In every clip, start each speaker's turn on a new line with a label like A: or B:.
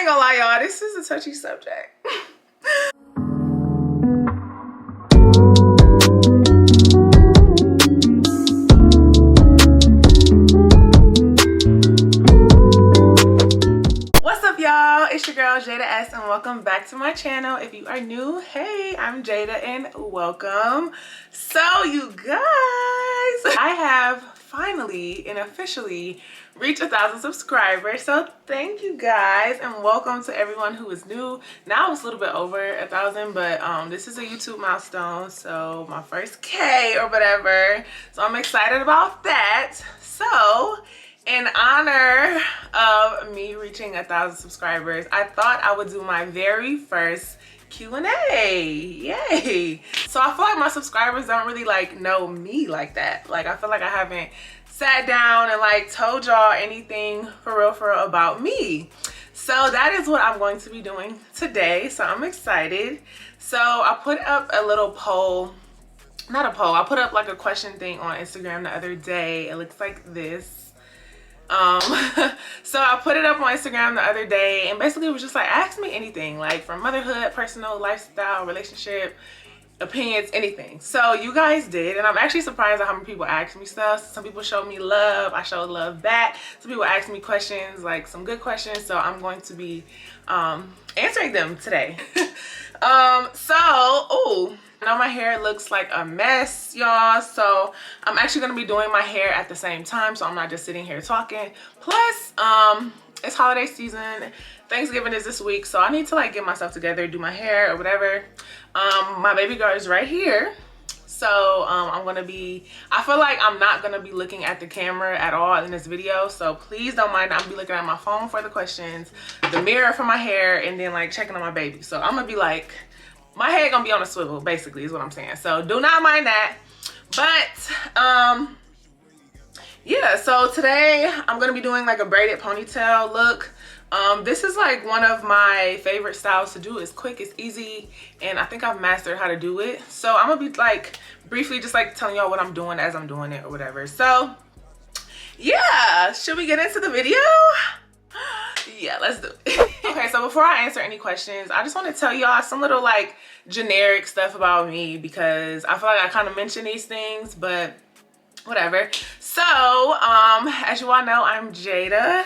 A: ain't gonna lie, y'all, this is a touchy subject. What's up, y'all? It's your girl Jada S and welcome back to my channel. If you are new, hey, I'm Jada and welcome. So you guys, I have finally and officially reached 1,000 subscribers. So thank you guys and welcome to everyone who is new. Now it's a little bit over 1,000, but this is a YouTube milestone, so my first K or whatever. So I'm excited about that. So in honor of me reaching 1,000 subscribers, I thought I would do my very first Q&A. Yay! So I feel like my subscribers don't really like know me like that. Like, I feel like I haven't sat down and like told y'all anything for real about me. So that is what I'm going to be doing today. So I'm excited. So I put up a little poll. Not a poll. I put up like a question thing on Instagram the other day. It looks like this. So I put it up on Instagram the other day and basically it was just like, ask me anything, like from motherhood, personal, lifestyle, relationship, opinions, anything. So you guys did, and I'm actually surprised at how many people asked me stuff. Some people showed me love, I showed love back. Some people asked me questions, like some good questions, so I'm going to be answering them today. I know my hair looks like a mess, y'all, so I'm actually going to be doing my hair at the same time, so I'm not just sitting here talking. Plus, it's holiday season. Thanksgiving is this week, so I need to like get myself together, do my hair or whatever. My baby girl is right here. So I feel like I'm not gonna be looking at the camera at all in this video, so please don't mind. I'm gonna be looking at my phone for the questions, the mirror for my hair, and then like checking on my baby. So I'm gonna be like, my head gonna be on a swivel basically is what I'm saying, so do not mind that. But yeah, so today I'm gonna be doing like a braided ponytail look. This is like one of my favorite styles to do. It's quick, it's easy, and I think I've mastered how to do it. So I'm gonna be like briefly just like telling y'all what I'm doing as I'm doing it or whatever. So yeah, should we get into the video? Yeah, let's do it. Okay, so before I answer any questions, I just want to tell y'all some little like generic stuff about me, because I feel like I kind of mention these things, but whatever. So as you all know, I'm Jada.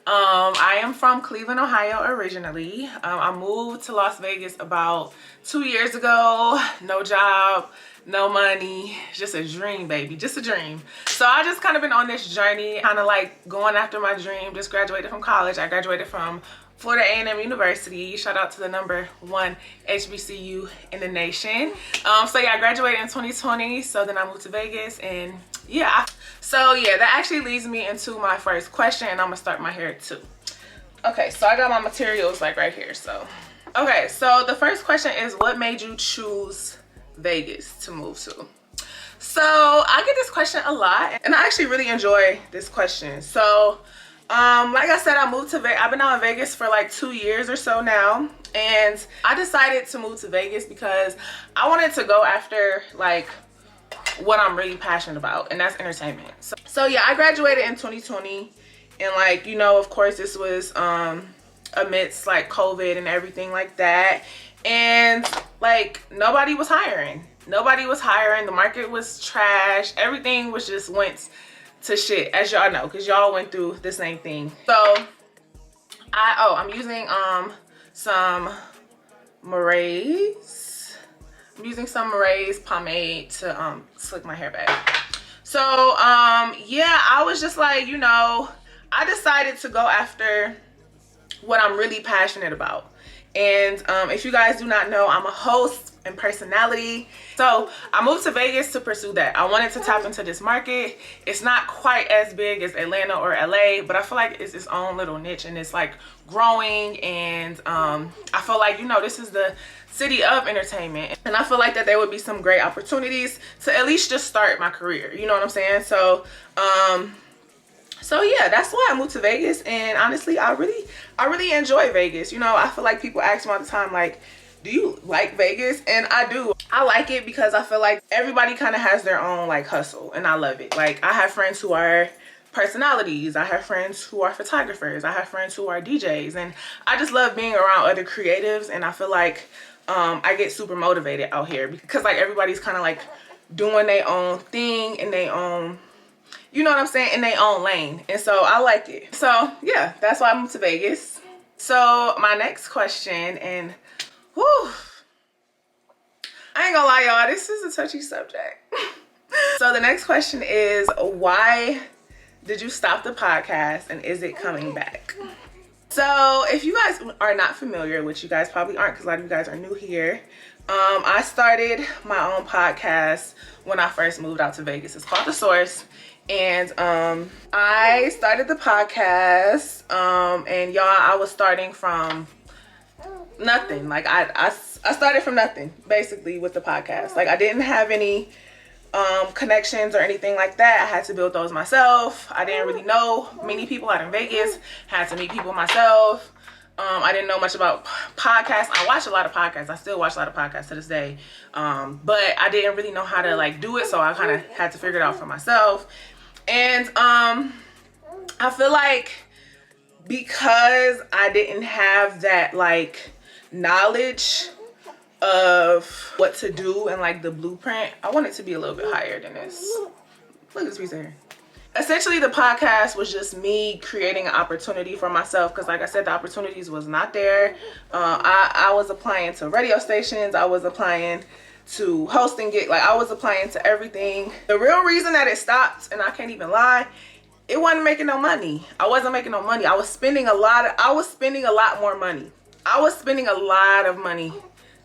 A: I am from Cleveland, Ohio originally. I moved to Las Vegas about 2 years ago. No job, no money, just a dream, baby, just a dream. So I just kind of been on this journey, kind of like going after my dream. Just graduated from college. I graduated from Florida A&M University. Shout out to the #1 HBCU in the nation. So yeah, I graduated in 2020. So then I moved to Vegas, and yeah. So yeah, that actually leads me into my first question, and I'm gonna start my hair too. Okay, so I got my materials like right here. So okay, so the first question is, what made you choose Vegas to move to? So I get this question a lot, and I actually really enjoy this question. So like I said, I moved to Vegas. I've been out in Vegas for like 2 years or so now, and I decided to move to Vegas because I wanted to go after like what I'm really passionate about, and that's entertainment. So yeah, I graduated in 2020, and like, you know, of course this was amidst like COVID and everything like that, and like nobody was hiring. The market was trash. Everything was just went to shit, as y'all know, because y'all went through the same thing. So I'm using some Marays. I'm using some Marays pomade to slick my hair back. So yeah, I was just like, you know, I decided to go after what I'm really passionate about. And if you guys do not know, I'm a host and personality. So I moved to Vegas to pursue that. I wanted to tap into this market. It's not quite as big as Atlanta or LA, but I feel like it's its own little niche, and it's like growing. And I feel like, you know, this is the city of entertainment, and I feel like that there would be some great opportunities to at least just start my career, you know what I'm saying? So so yeah, that's why I moved to Vegas. And honestly, I really enjoy Vegas. You know, I feel like people ask me all the time, like, do you like Vegas? And I do. I like it because I feel like everybody kind of has their own like hustle, and I love it. Like, I have friends who are personalities. I have friends who are photographers. I have friends who are DJs. And I just love being around other creatives. And I feel like I get super motivated out here because like everybody's kind of like doing their own thing in their own, you know what I'm saying, in their own lane. And so I like it. So yeah, that's why I moved to Vegas. So my next question, and whew, I ain't gonna lie y'all, this is a touchy subject. So the next question is, why did you stop the podcast and is it coming back? So if you guys are not familiar, which you guys probably aren't because a lot of you guys are new here, I started my own podcast when I first moved out to Vegas. It's called The Source. And I started the podcast and y'all, I was starting from nothing. Like I started from nothing basically with the podcast. Like I didn't have any connections or anything like that. I had to build those myself. I didn't really know many people out in Vegas. Had to meet people myself. I didn't know much about podcasts. I watch a lot of podcasts. I still watch a lot of podcasts to this day. But I didn't really know how to like do it, so I kind of had to figure it out for myself. And I feel like because I didn't have that like knowledge of what to do and like the blueprint, I want it to be a little bit higher than this. Look at this piece of hair. Essentially the podcast was just me creating an opportunity for myself because like I said, the opportunities was not there. I was applying to radio stations. I was applying to hosting gig. Like I was applying to everything. The real reason that it stopped, and I can't even lie, it wasn't making no money. I wasn't making no money. I was spending a lot more money. I was spending a lot of money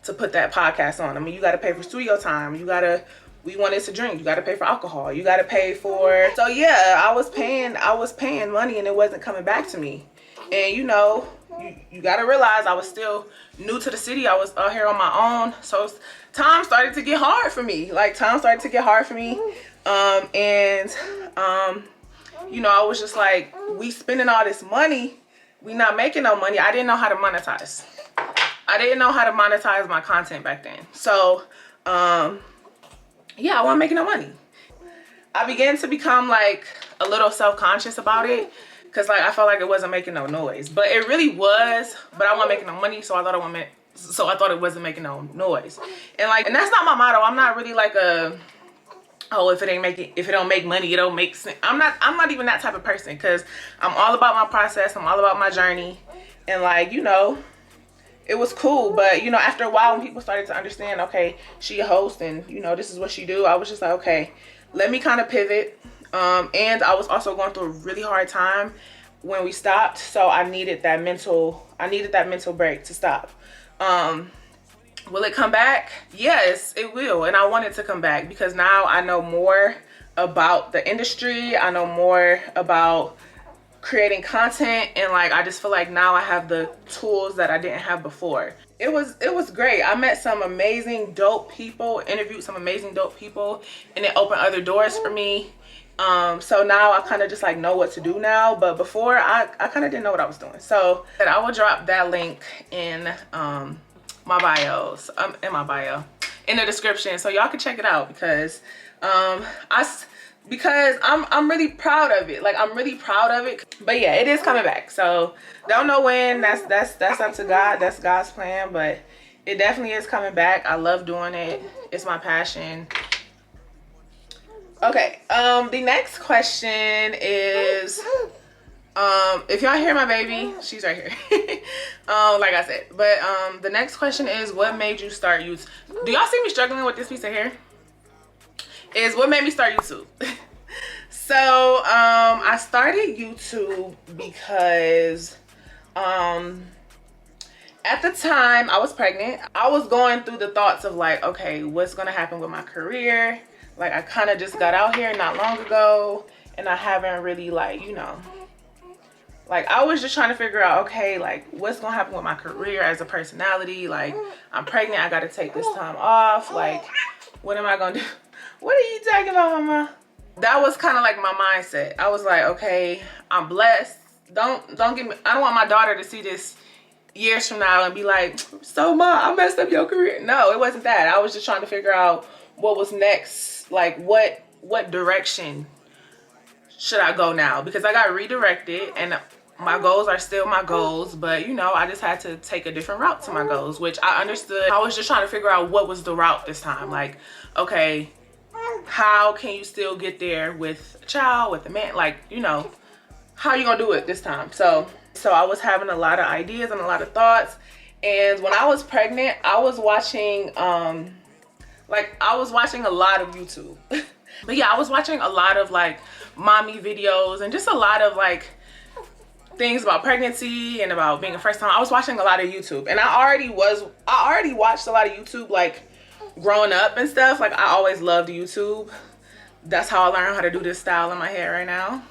A: to put that podcast on. I mean, you got to pay for studio time. We wanted to drink. You got to pay for alcohol. You got to pay for, so yeah, I was paying money and it wasn't coming back to me. And you know, you got to realize I was still new to the city. I was out here on my own. So time started to get hard for me. You know, I was just like, we spending all this money. We not making no money. I didn't know how to monetize. I didn't know how to monetize my content back then. So, yeah, I wasn't making no money. I began to become like a little self-conscious about it because like I felt like it wasn't making no noise, but it really was. But I wasn't making no money, so I thought it wasn't making no noise. And that's not my motto. I'm not really like a, oh, if it don't make money, it don't make sense. I'm not even that type of person because I'm all about my process. I'm all about my journey, and like, you know, it was cool. But you know, after a while when people started to understand, okay, she a host and you know, this is what she do, I was just like, okay, let me kind of pivot. And I was also going through a really hard time when we stopped, so I needed that mental break to stop. Will it come back? Yes, it will. And I want it to come back because now I know more about the industry. I know more about creating content, and like I just feel like now I have the tools that I didn't have before. It was great. I met some amazing dope people, interviewed some amazing dope people, and it opened other doors for me. So now I kind of just like know what to do now, but before I kind of didn't know what I was doing. So I will drop that link in my bios, in the description, so y'all can check it out because I'm really proud of it. Like I'm really proud of it. But yeah, it is coming back. So don't know when. That's up to God. That's God's plan. But it definitely is coming back. I love doing it. It's my passion. Okay. The next question is, if y'all hear my baby, she's right here. Like I said. But the next question is, what made you start YouTube? Do y'all see me struggling with this piece of hair? Is what made me start YouTube. So I started YouTube because at the time I was pregnant. I was going through the thoughts of like, okay, what's gonna happen with my career? Like I kind of just got out here not long ago and I haven't really like, you know, like I was just trying to figure out, okay, like what's gonna happen with my career as a personality? Like I'm pregnant, I gotta take this time off. Like what am I gonna do? What are you talking about, mama? That was kind of like my mindset. I was like, okay, I'm blessed. Don't get me, I don't want my daughter to see this years from now and be like, so ma, I messed up your career. No, it wasn't that. I was just trying to figure out what was next. Like what direction should I go now? Because I got redirected and my goals are still my goals, but you know, I just had to take a different route to my goals, which I understood. I was just trying to figure out what was the route this time. Like, okay, how can you still get there with a child, with a man? Like, you know, how you gonna do it this time? So I was having a lot of ideas and a lot of thoughts. And when I was pregnant, I was watching a lot of YouTube. But yeah, I was watching a lot of like mommy videos and just a lot of like things about pregnancy and about being a first time. I was watching a lot of YouTube, and I already watched a lot of YouTube like growing up and stuff. Like, I always loved YouTube. That's how I learned how to do this style in my hair right now.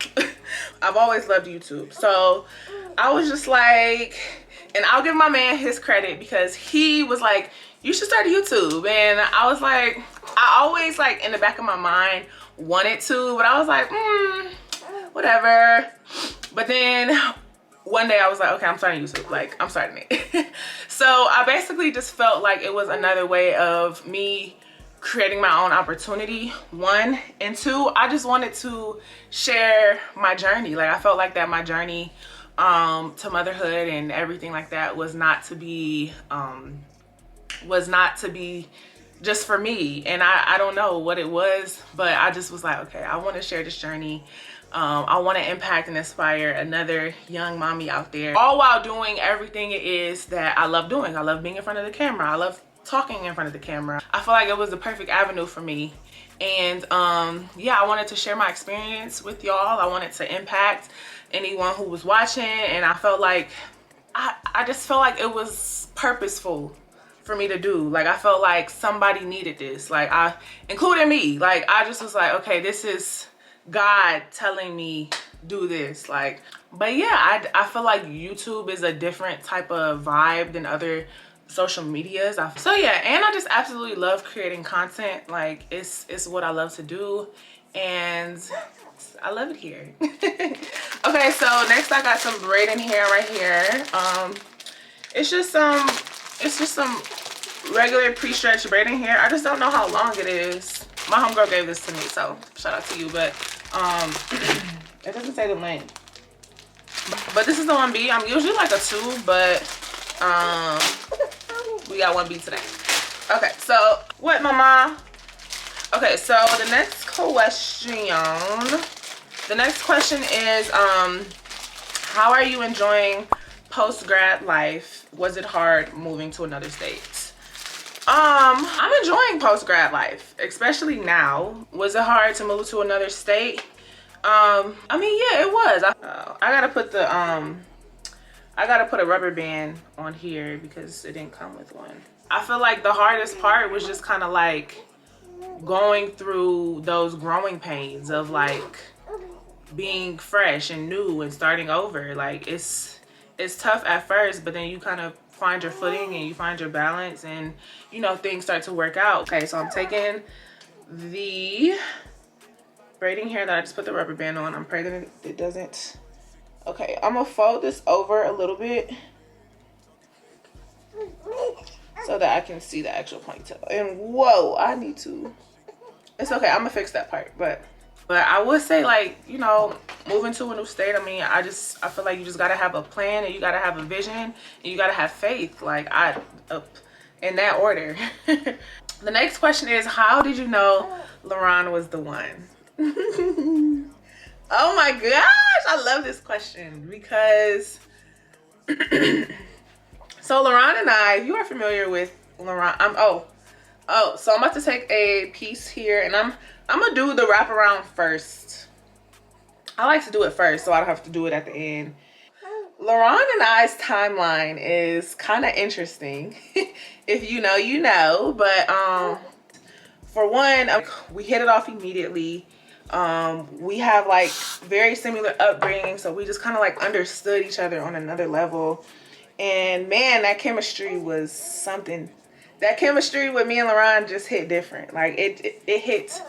A: I've always loved YouTube. So I was just like, and I'll give my man his credit because he was like, you should start a YouTube. And I was like, I always like in the back of my mind wanted to, but I was like, whatever. But then one day I was like, okay, I'm starting YouTube. Like, I'm starting it. So I basically just felt like it was another way of me creating my own opportunity, one. And two, I just wanted to share my journey. Like, I felt like that my journey to motherhood and everything like that was not to be just for me. And I don't know what it was, but I just was like, okay, I want to share this journey. I want to impact and inspire another young mommy out there, all while doing everything it is that I love doing. I love being in front of the camera. I love talking in front of the camera. I feel like it was the perfect avenue for me. And yeah, I wanted to share my experience with y'all. I wanted to impact anyone who was watching, and I felt like I just felt like it was purposeful for me to do. Like, I felt like somebody needed this, like, including me. Like, I just was like, okay, this is God telling me do this. Like, but yeah, I feel like YouTube is a different type of vibe than other social medias. So yeah, and I just absolutely love creating content. Like, it's what I love to do, and I love it here. Okay, so next I got some braiding hair right here. It's just some regular pre-stretched braiding hair. I just don't know how long it is. My homegirl gave this to me, so shout out to you. But it doesn't say the length. But this is the 1B. I'm usually like a 2, but we got 1B today. Okay, so what, mama? Okay, so the next question is how are you enjoying post-grad life? Was it hard moving to another state? I'm enjoying post-grad life, especially now. Was it hard to move to another state? I mean, yeah, it was. I gotta put the I gotta put a rubber band on here because it didn't come with one. I feel like the hardest part was just kind of like going through those growing pains of like being fresh and new and starting over. Like, it's tough at first, but then you kind of find your footing and you find your balance, and you know, things start to work out. Okay, so I'm taking the braiding hair that I just put the rubber band on. I'm praying that it doesn't. Okay, I'm gonna fold this over a little bit so that I can see the actual ponytail. And whoa, I need to. It's okay, I'm gonna fix that part. But I would say, like, you know, moving to a new state, I mean, I feel like you just gotta have a plan, and you gotta have a vision, and you gotta have faith. Like, in that order. The next question is, how did you know LaRon was the one? Oh my gosh, I love this question because so LaRon and I, if you are familiar with LaRon, so I'm about to take a piece here, and I'm gonna do the wraparound first. I like to do it first so I don't have to do it at the end. LaRon and I's timeline is kind of interesting. If you know, you know. But for one, we hit it off immediately. We have like very similar upbringing, so we just kind of like understood each other on another level. And man, that chemistry was something. That chemistry with me and LaRon just hit different. Like, it hit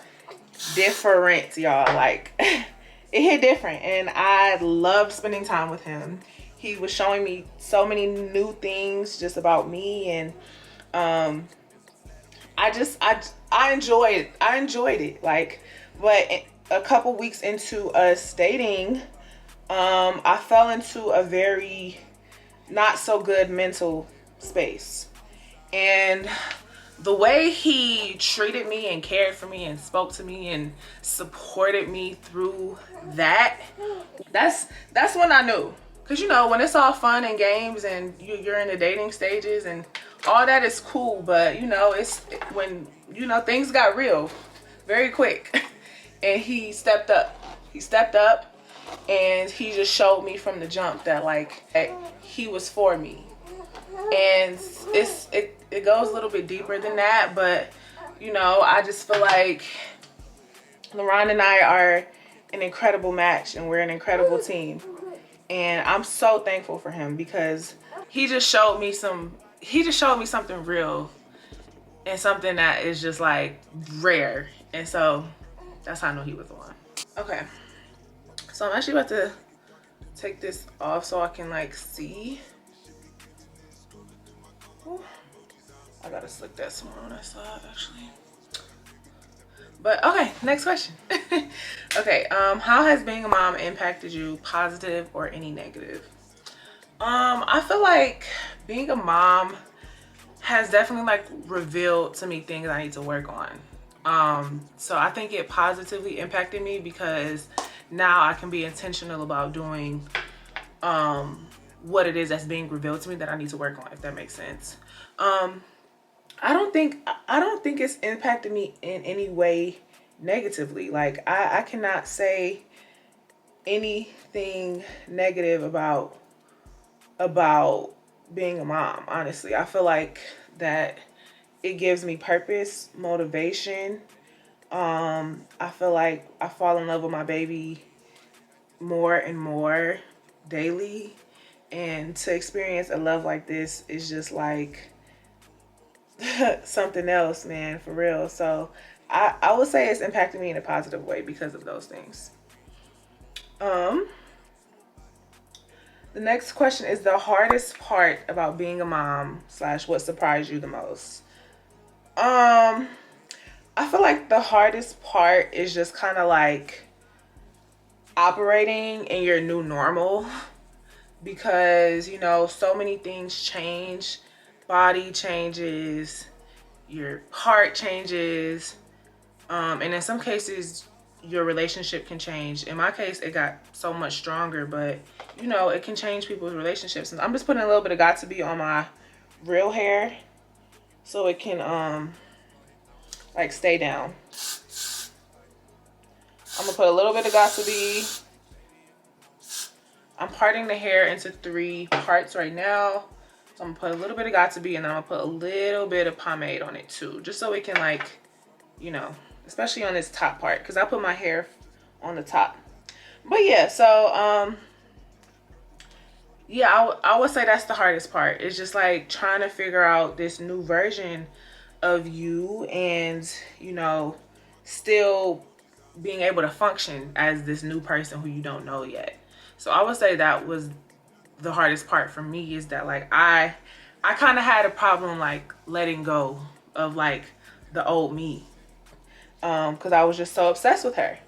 A: different, y'all. Like, it hit different, and I loved spending time with him. He was showing me so many new things just about me, and I enjoyed it. Like, but a couple weeks into us dating, I fell into a very not so good mental space. And the way he treated me and cared for me and spoke to me and supported me through that, that's when I knew. Because you know, when it's all fun and games and you're in the dating stages and all that is cool, but you know, it's when, you know, things got real very quick. And he stepped up. He stepped up and he just showed me from the jump that like he was for me. And it goes a little bit deeper than that, but you know, I just feel like LaRon and I are an incredible match and we're an incredible team. And I'm so thankful for him because he just showed me something real and something that is just like rare. And so that's how I know he was the one. Okay. So I'm actually about to take this off so I can like see. Ooh. I gotta slick that somewhere on that side actually. But okay, next question. Okay, how has being a mom impacted you, positive or any negative? I feel like being a mom has definitely like revealed to me things I need to work on. So I think it positively impacted me because now I can be intentional about doing what it is that's being revealed to me that I need to work on, if that makes sense. I don't think it's impacted me in any way negatively. Like I cannot say anything negative about being a mom, honestly. I feel like that it gives me purpose, motivation. I feel like I fall in love with my baby more and more daily. And to experience a love like this is just like something else, man, for real. So I would say it's impacted me in a positive way because of those things. The next question is the hardest part about being a mom / what surprised you the most. I feel like the hardest part is just kind of like operating in your new normal because, you know, so many things change. Body changes, your heart changes, and in some cases your relationship can change. In my case, it got so much stronger, but you know, it can change people's relationships. And I'm just putting a little bit of Got2b on my real hair so it can like stay down. I'm gonna put a little bit of Got2b. I'm parting the hair into 3 parts right now. So I'm gonna put a little bit of Got2b and then I'm gonna put a little bit of pomade on it too, just so it can like, you know, especially on this top part, because I put my hair on the top. But yeah, so yeah, I would say that's the hardest part. It's just like trying to figure out this new version of you and, you know, still being able to function as this new person who you don't know yet. So I would say that was the hardest part for me, is that like I kind of had a problem like letting go of like the old me, because I was just so obsessed with her.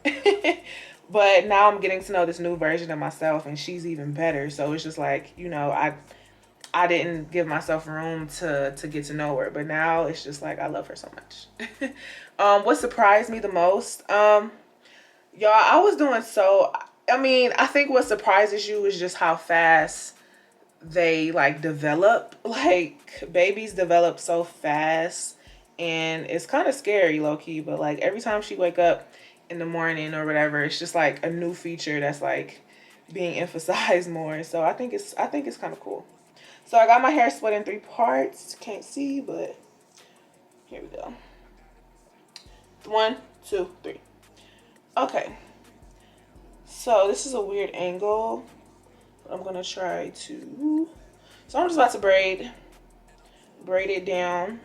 A: But now I'm getting to know this new version of myself and she's even better. So it's just like, you know, I didn't give myself room to get to know her, but now it's just like I love her so much. What surprised me the most, y'all, I was doing so, I mean, I think what surprises you is just how fast they like develop. Like babies develop so fast and it's kind of scary, low-key, but like every time she wake up in the morning or whatever, it's just like a new feature that's like being emphasized more. So I think it's kind of cool. So I got my hair split in 3 parts. Can't see, but here we go. 1, 2, 3. Okay. So this is a weird angle. I'm gonna try to. So I'm just about to braid it down.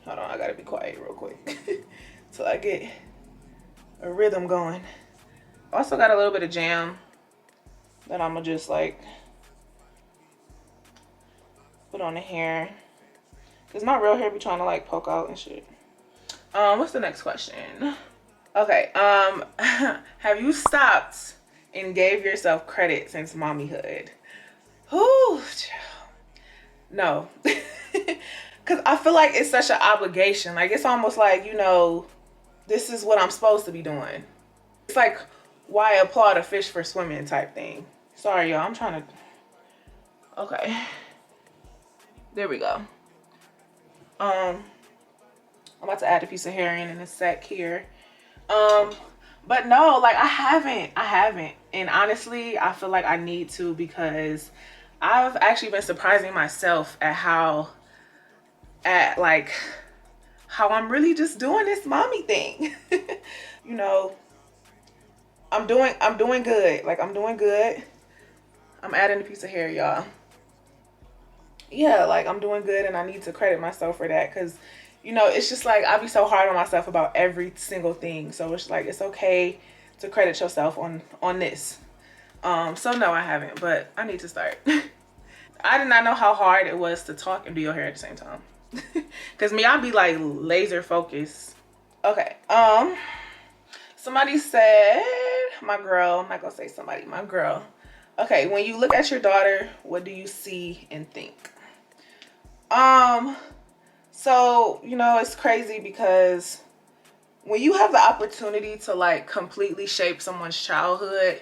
A: Hold on, I gotta be quiet real quick till I get a rhythm going. Also got a little bit of jam that I'm gonna just like put on the hair. Cause my real hair be trying to like poke out and shit. What's the next question? Okay. Have you stopped and gave yourself credit since mommyhood? Whew. No. Cause I feel like it's such an obligation. Like it's almost like, you know, this is what I'm supposed to be doing. It's like, why applaud a fish for swimming type thing. Sorry, y'all. I'm trying to. Okay. There we go. I'm about to add a piece of hair in a sec here. But no, like I haven't. And honestly, I feel like I need to, because I've actually been surprising myself at how I'm really just doing this mommy thing. You know, I'm doing good. Like I'm doing good. I'm adding a piece of hair, y'all. Yeah, like I'm doing good, and I need to credit myself for that, because you know, it's just like I be so hard on myself about every single thing. So it's like it's okay to credit yourself on this. So no, I haven't, but I need to start. I did not know how hard it was to talk and do your hair at the same time. Cause me, I'll be like laser focused. Okay. Somebody said, my girl, I'm not gonna say somebody, my girl. Okay, when you look at your daughter, what do you see and think? So, you know, it's crazy because when you have the opportunity to like completely shape someone's childhood,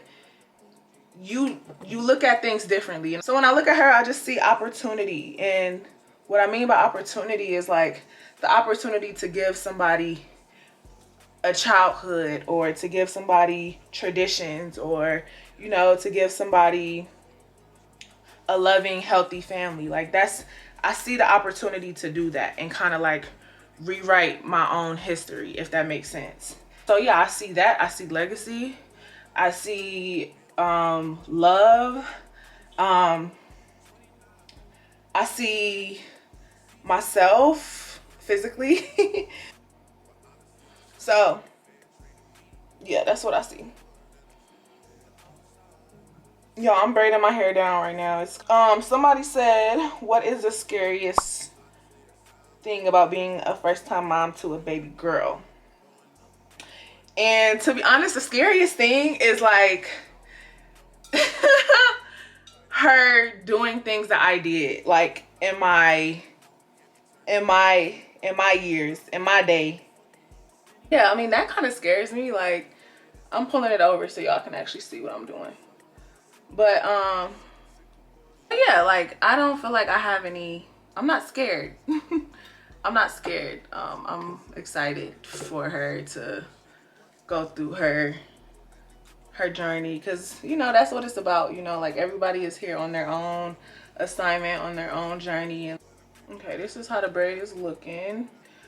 A: you look at things differently. So when I look at her, I just see opportunity. And what I mean by opportunity is like the opportunity to give somebody a childhood, or to give somebody traditions, or, you know, to give somebody a loving, healthy family. Like I see the opportunity to do that and kind of like rewrite my own history, if that makes sense. So yeah, I see that. I see legacy. I see love. I see myself physically. So yeah, that's what I see. Yo, I'm braiding my hair down right now. It's somebody said, what is the scariest thing about being a first-time mom to a baby girl? And to be honest, the scariest thing is like her doing things that I did, like in my years, in my day. Yeah, I mean, that kind of scares me. Like, I'm pulling it over so y'all can actually see what I'm doing. But yeah, like I don't feel like I have any. I'm not scared. I'm not scared. I'm excited for her to go through her journey, because you know that's what it's about. You know, like everybody is here on their own assignment, on their own journey. Okay, this is how the braid is looking.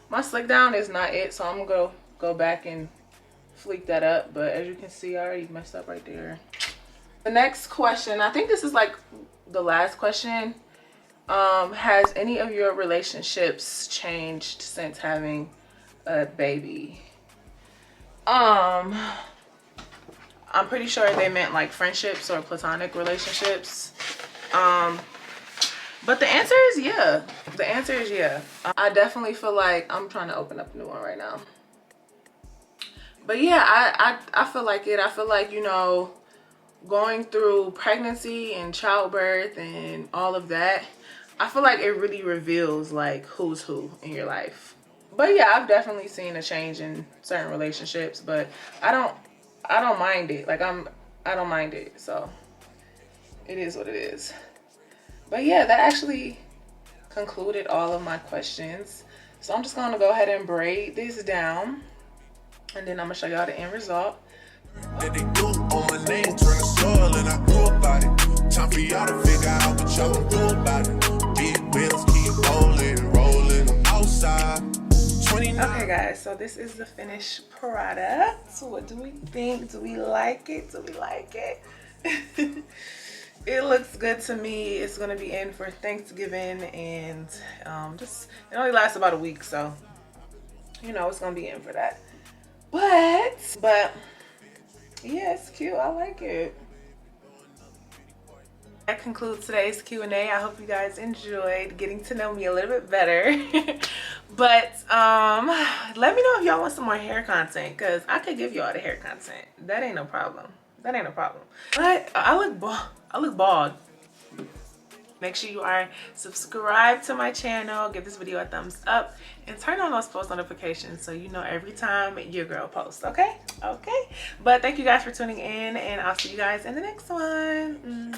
A: My slick down is not it, so I'm gonna go back and fleek that up. But as you can see, I already messed up right there. The next question, I think this is like the last question. Has any of your relationships changed since having a baby? I'm pretty sure they meant like friendships or platonic relationships. But the answer is yeah. The answer is yeah. I definitely feel like I'm trying to open up a new one right now. But yeah, I feel like it. I feel like, you know, going through pregnancy and childbirth and all of that, I feel like it really reveals like who's who in your life. But yeah, I've definitely seen a change in certain relationships, but I don't mind it. Like I don't mind it. So it is what it is. But yeah, that actually concluded all of my questions. So I'm just gonna go ahead and braid this down, and then I'm gonna show y'all the end result. That they do on my name, turn the soil, and I grew about it. Time for y'all to figure out what y'all gonna do about it. Big wheels keep rolling outside. Okay guys, so this is the finished product. So what do we think? Do we like it? Do we like it? It looks good to me. It's gonna be in for Thanksgiving, and just it only lasts about a week, so you know it's gonna be in for that. But yeah, it's cute. I like it. That concludes today's Q&A. I hope you guys enjoyed getting to know me a little bit better. But let me know if y'all want some more hair content, because I could give y'all the hair content. That ain't no problem. That ain't no problem. But I look bald. Make sure you are subscribed to my channel, give this video a thumbs up, and turn on those post notifications so you know every time your girl posts, okay? Okay. But thank you guys for tuning in, and I'll see you guys in the next one.